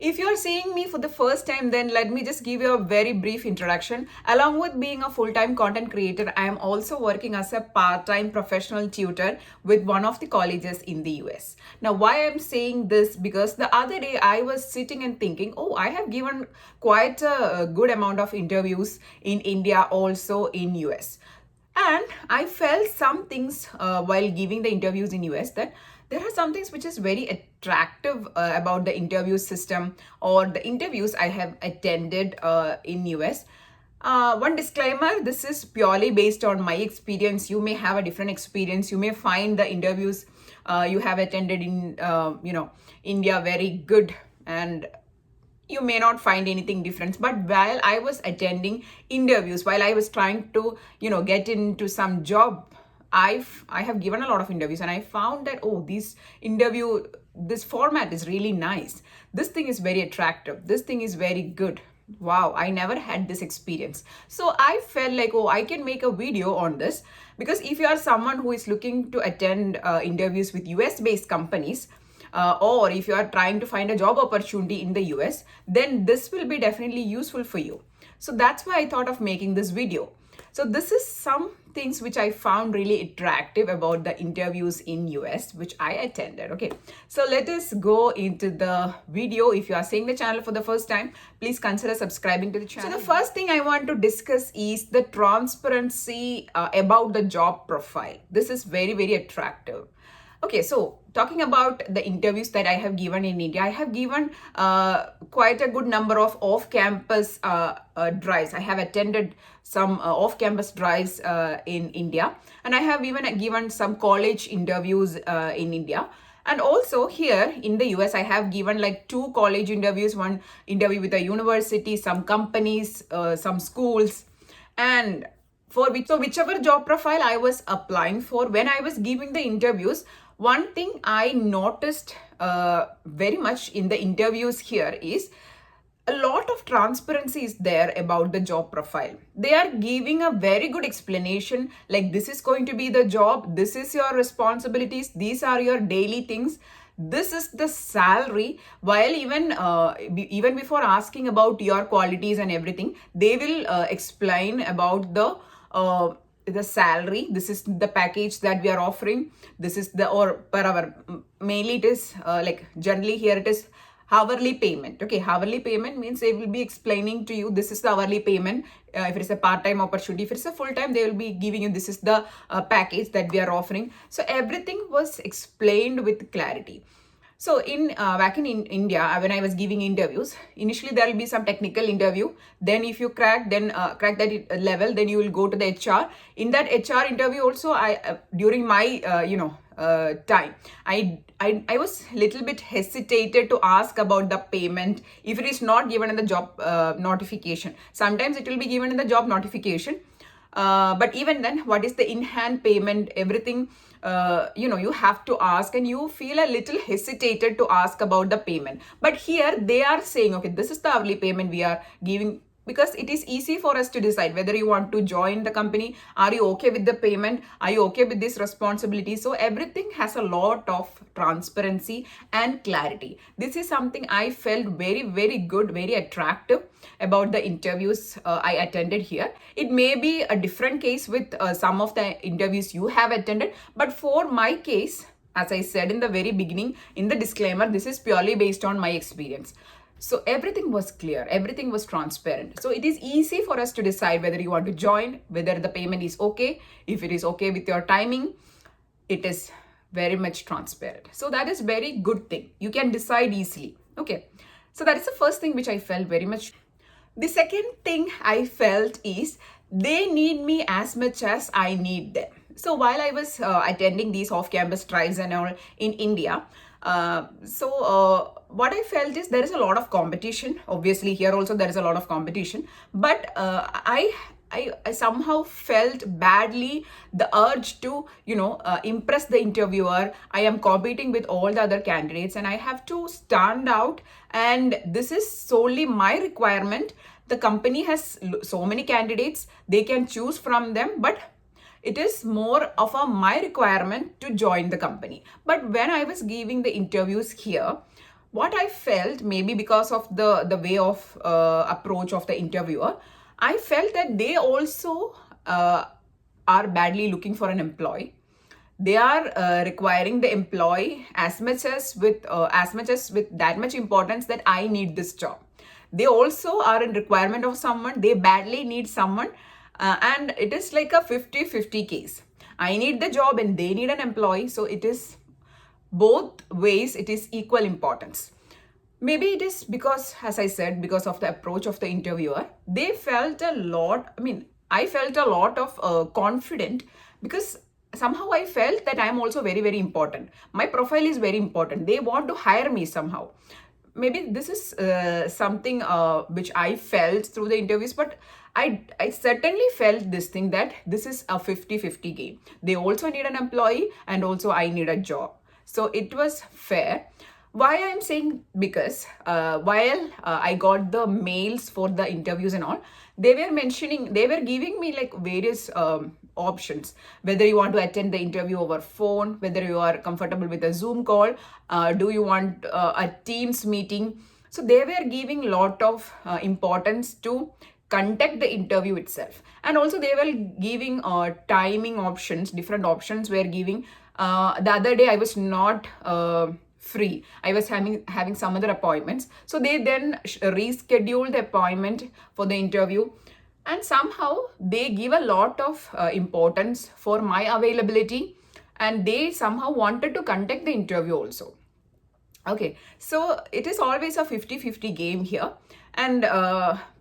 If you're seeing me for the first time, then let me just give you a very brief introduction. Along with being a full-time content creator, I am also working as a part-time professional tutor with one of the colleges in the US. Now, why I'm saying this? Because the other day I was sitting and thinking, oh, I have given quite a good amount of interviews in India, also in US. And I felt some things while giving the interviews in US, that there are some things which is very attractive about the interview system or the interviews I have attended in US. One disclaimer, this is purely based on my experience. You may have a different experience. You may find the interviews you have attended in India very good, and you may not find anything different. But while I was attending interviews, while I was trying to get into some job, I have given a lot of interviews, and I found that, oh, this format is really nice. This thing is very attractive. This thing is very good. Wow, I never had this experience. So I felt like, oh, I can make a video on this, because if you are someone who is looking to attend interviews with US based companies, or if you are trying to find a job opportunity in the US, then this will be definitely useful for you. So that's why I thought of making this video. So this is some things which I found really attractive about the interviews in US which I attended. Okay, so let us go into the video. If you are seeing the channel for the first time, please consider subscribing to the channel. So the first thing I want to discuss is the transparency about the job profile. This is very, very attractive. Okay, so talking about the interviews that I have given in India, I have given quite a good number of off-campus drives. I have attended some off-campus drives in India, and I have even given some college interviews in India. And also here in the US, I have given like 2 college interviews, one interview with a university, some companies, some schools, and whichever job profile I was applying for, when I was giving the interviews, one thing I noticed very much in the interviews here is a lot of transparency is there about the job profile. They are giving a very good explanation, like this is going to be the job, this is your responsibilities, these are your daily things, this is the salary. While even before asking about your qualities and everything, they will explain about the salary. This is the package that we are offering. This is the, or per hour, mainly it is like generally here it is hourly payment. Okay, hourly payment means they will be explaining to you, this is the hourly payment. If it is a part-time opportunity, if it's a full-time, they will be giving you, this is the package that we are offering. So everything was explained with clarity. So back in India, when I was giving interviews, initially there will be some technical interview. Then if you crack that level, then you will go to the HR. In that HR interview also, I during my time, I was little bit hesitated to ask about the payment if it is not given in the job notification. Sometimes it will be given in the job notification. But even then, what is the in-hand payment, everything, you have to ask, and you feel a little hesitated to ask about the payment. But here they are saying, okay, this is the hourly payment we are giving, because it is easy for us to decide whether you want to join the company. Are you okay with the payment? Are you okay with this responsibility? So everything has a lot of transparency and clarity. This is something I felt very, very good, very attractive about the interviews I attended here. It may be a different case with some of the interviews you have attended, but for my case, as I said in the very beginning, in the disclaimer, this is purely based on my experience. So everything was clear, everything was transparent. So it is easy for us to decide whether you want to join, whether the payment is okay, if it is okay with your timing. It is very much transparent. So that is very good thing. You can decide easily. Okay. So that is the first thing which I felt very much. The second thing I felt is they need me as much as I need them. So while I was attending these off-campus drives and all in India, what I felt is there is a lot of competition. Obviously, here also there is a lot of competition. But I somehow felt badly the urge to, impress the interviewer. I am competing with all the other candidates and I have to stand out. And this is solely my requirement. The company has so many candidates, they can choose from them, but it is more of my requirement to join the company. But when I was giving the interviews here, what I felt, maybe because of the way of approach of the interviewer, I felt that they also are badly looking for an employee. They are requiring the employee as much as with that much importance that I need this job. They also are in requirement of someone. They badly need someone, and it is like a 50-50 case. I need the job and they need an employee, so it is both ways, it is equal importance. Maybe it is because, as I said, because of the approach of the interviewer, they felt a lot. I mean, I felt a lot of confident, because somehow I felt that I am also very, very important. My profile is very important. They want to hire me somehow. Maybe this is something which I felt through the interviews, but I certainly felt this thing, that this is a 50-50 game. They also need an employee and also I need a job. So it was fair. Why I'm saying, because while I got the mails for the interviews and all, they were giving me like various options, whether you want to attend the interview over phone, whether you are comfortable with a Zoom call, do you want a Teams meeting. So they were giving lot of importance to conduct the interview itself, and also they were giving timing options. Different options were giving. The other day I was not free. I was having some other appointments. So they then rescheduled the appointment for the interview. And somehow they give a lot of importance for my availability. And they somehow wanted to conduct the interview also. Okay, so it is always a 50-50 game here. And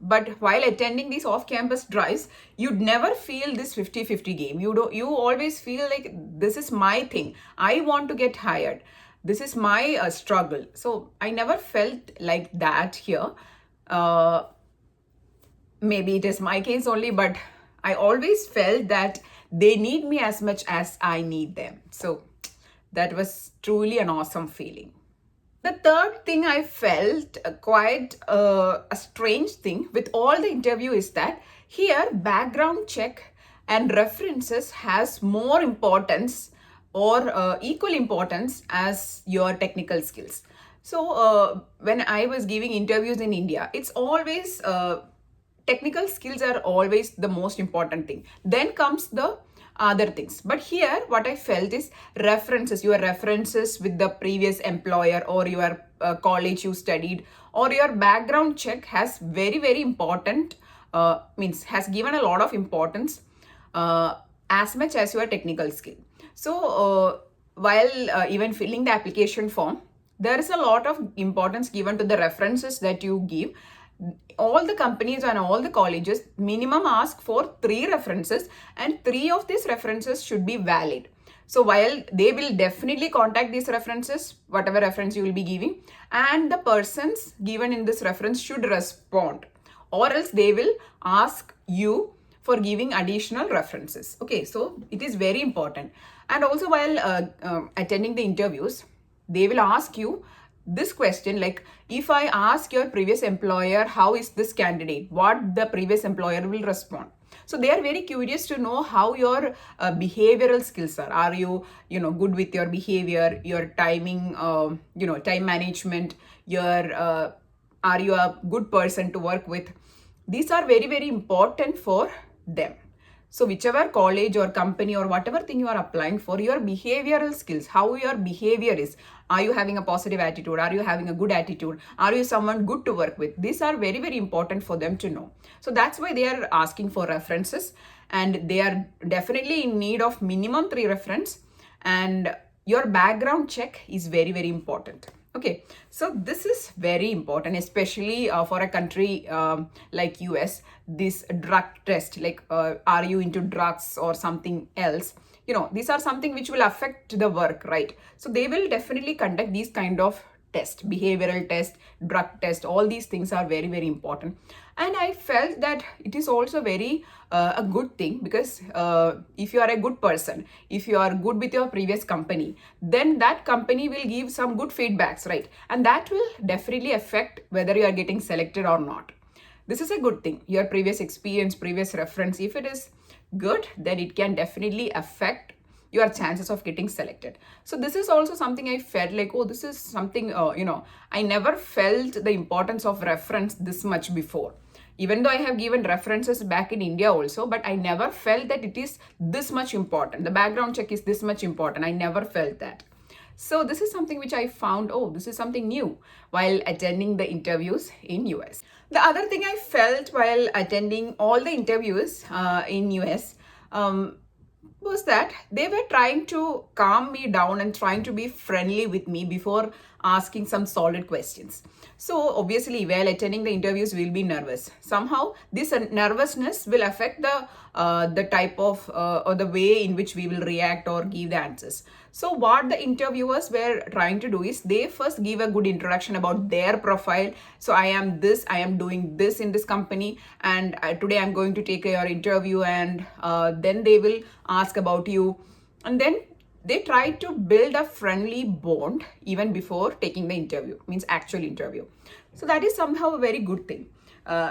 but while attending these off-campus drives, you'd never feel this 50-50 game. You always feel like this is my thing. I want to get hired. This is my struggle. So I never felt like that here. Maybe it is my case only, but I always felt that they need me as much as I need them. So that was truly an awesome feeling. The third thing I felt quite a strange thing with all the interview is that here background check and references has more importance or equal importance as your technical skills. So when I was giving interviews in India, it's always technical skills are always the most important thing. Then comes the other things. But here what I felt is references, your references with the previous employer or your college you studied, or your background check has very, very important, has given a lot of importance as much as your technical skill. So while even filling the application form, there is a lot of importance given to the references that you give. All the companies and all the colleges minimum ask for 3 references, and 3 of these references should be valid. So while they will definitely contact these references, whatever reference you will be giving, and the persons given in this reference should respond, or else they will ask you for giving additional references. Okay, so it is very important. And also while attending the interviews, they will ask you this question, like if I ask your previous employer how is this candidate, what the previous employer will respond. So they are very curious to know how your behavioral skills are. Are you good with your behavior, your timing, time management, your are you a good person to work with. These are very, very important for them. So whichever college or company or whatever thing you are applying for, your behavioral skills, how your behavior is. Are you having a positive attitude? Are you having a good attitude? Are you someone good to work with? These are very, very important for them to know. So that's why they are asking for references, and they are definitely in need of minimum 3 reference, and your background check is very, very important. Okay, so this is very important, especially for a country like US. This drug test, like are you into drugs or something else? These are something which will affect the work, right? So they will definitely conduct these kind of test, behavioral test, drug test. All these things are very, very important. And I felt that it is also very a good thing, because if you are a good person, if you are good with your previous company, then that company will give some good feedbacks, right? And that will definitely affect whether you are getting selected or not. This is a good thing. Your previous experience, previous reference, if it is good, then it can definitely affect your chances of getting selected. So this is also something I felt like, oh, this is something, I never felt the importance of reference this much before. Even though I have given references back in India also, but I never felt that it is this much important. The background check is this much important. I never felt that. So this is something which I found, oh, this is something new while attending the interviews in US. The other thing I felt while attending all the interviews in US was that they were trying to calm me down and trying to be friendly with me before asking some solid questions. So obviously, while attending the interviews, we'll be nervous. Somehow, this nervousness will affect the type of or the way in which we will react or give the answers. So what the interviewers were trying to do is they first give a good introduction about their profile. So I am this, I am doing this in this company, and today I'm going to take your interview, and then they will ask about you, and then they try to build a friendly bond even before taking the interview, means actual interview. So that is somehow a very good thing.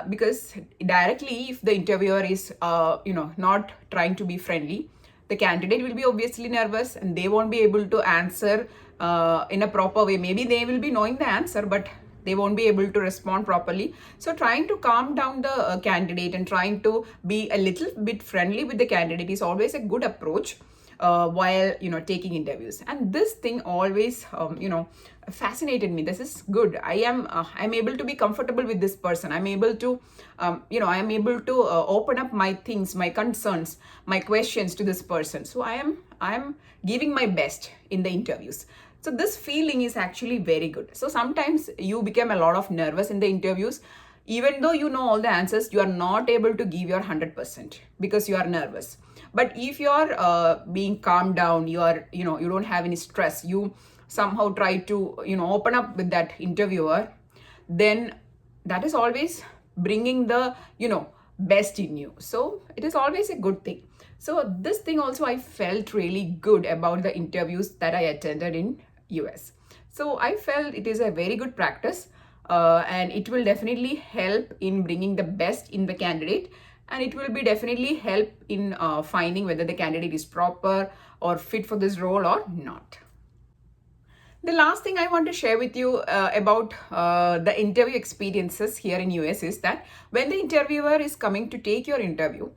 Because directly, if the interviewer is not trying to be friendly, the candidate will be obviously nervous and they won't be able to answer in a proper way. Maybe they will be knowing the answer, but they won't be able to respond properly. So trying to calm down the candidate and trying to be a little bit friendly with the candidate is always a good approach while taking interviews. And this thing always fascinated me. This is good. I'm able to be comfortable with this person. I'm able to I'm able to open up my things, my concerns, my questions to this person. So I am giving my best in the interviews. So this feeling is actually very good. So sometimes you become a lot of nervous in the interviews. Even though you know all the answers, you are not able to give your 100% because you are nervous. But if you are being calmed down, you don't have any stress, you somehow try to open up with that interviewer, then that is always bringing the best in you. So it is always a good thing. So this thing also I felt really good about the interviews that I attended in US. So I felt it is a very good practice, and it will definitely help in bringing the best in the candidate, and it will be definitely help in finding whether the candidate is proper or fit for this role or not. The last thing I want to share with you about the interview experiences here in US is that when the interviewer is coming to take your interview,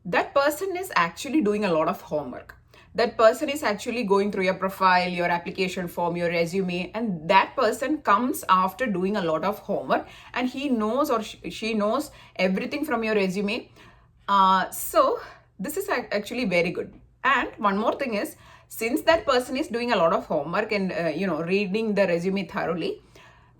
that person is actually doing a lot of homework. That person is actually going through your profile, your application form, your resume, and that person comes after doing a lot of homework, and he knows or she knows everything from your resume. So this is actually very good. And one more thing is, since that person is doing a lot of homework and reading the resume thoroughly,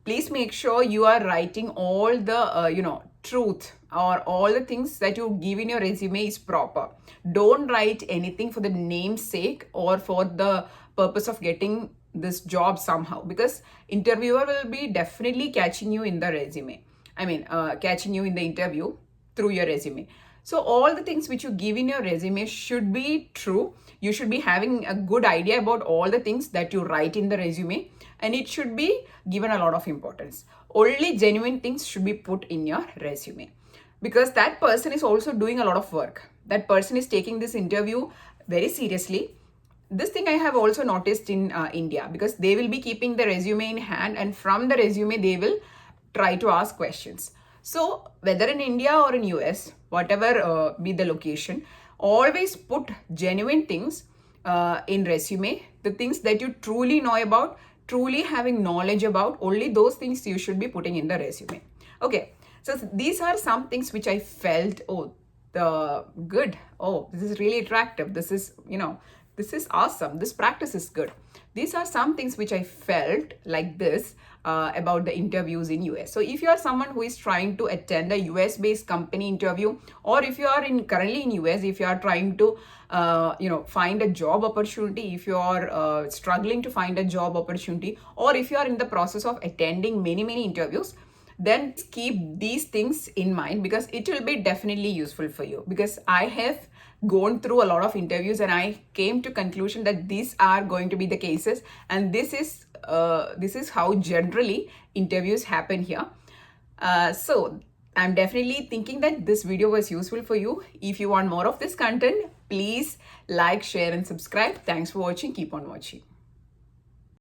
please make sure you are writing all the truth or all the things that you give in your resume is proper. Don't write anything for the name's sake or for the purpose of getting this job somehow, because interviewer will be definitely catching you in the resume. Catching you in the interview through your resume. So all the things which you give in your resume should be true. You should be having a good idea about all the things that you write in the resume, and it should be given a lot of importance. Only genuine things should be put in your resume, because that person is also doing a lot of work. That person is taking this interview very seriously. This thing I have also noticed in India, because they will be keeping the resume in hand, and from the resume they will try to ask questions. So whether in India or in US, whatever be the location, always put genuine things in resume. The things that you truly know about, truly having knowledge about, only those things you should be putting in the resume. Okay, so these are some things which I felt, good. Oh, this is really attractive. This is, this is awesome. This practice is good. These are some things which I felt like this about the interviews in US. So if you are someone who is trying to attend a US based company interview, or if you are currently in US, if you are trying to find a job opportunity, if you are struggling to find a job opportunity, or if you are in the process of attending many interviews, then keep these things in mind, because it will be definitely useful for you. Because I have gone through a lot of interviews and I came to conclusion that these are going to be the cases, and this is how generally interviews happen here. So I'm definitely thinking that this video was useful for you. If you want more of this content, Please like, share, and subscribe. Thanks for watching. Keep on watching.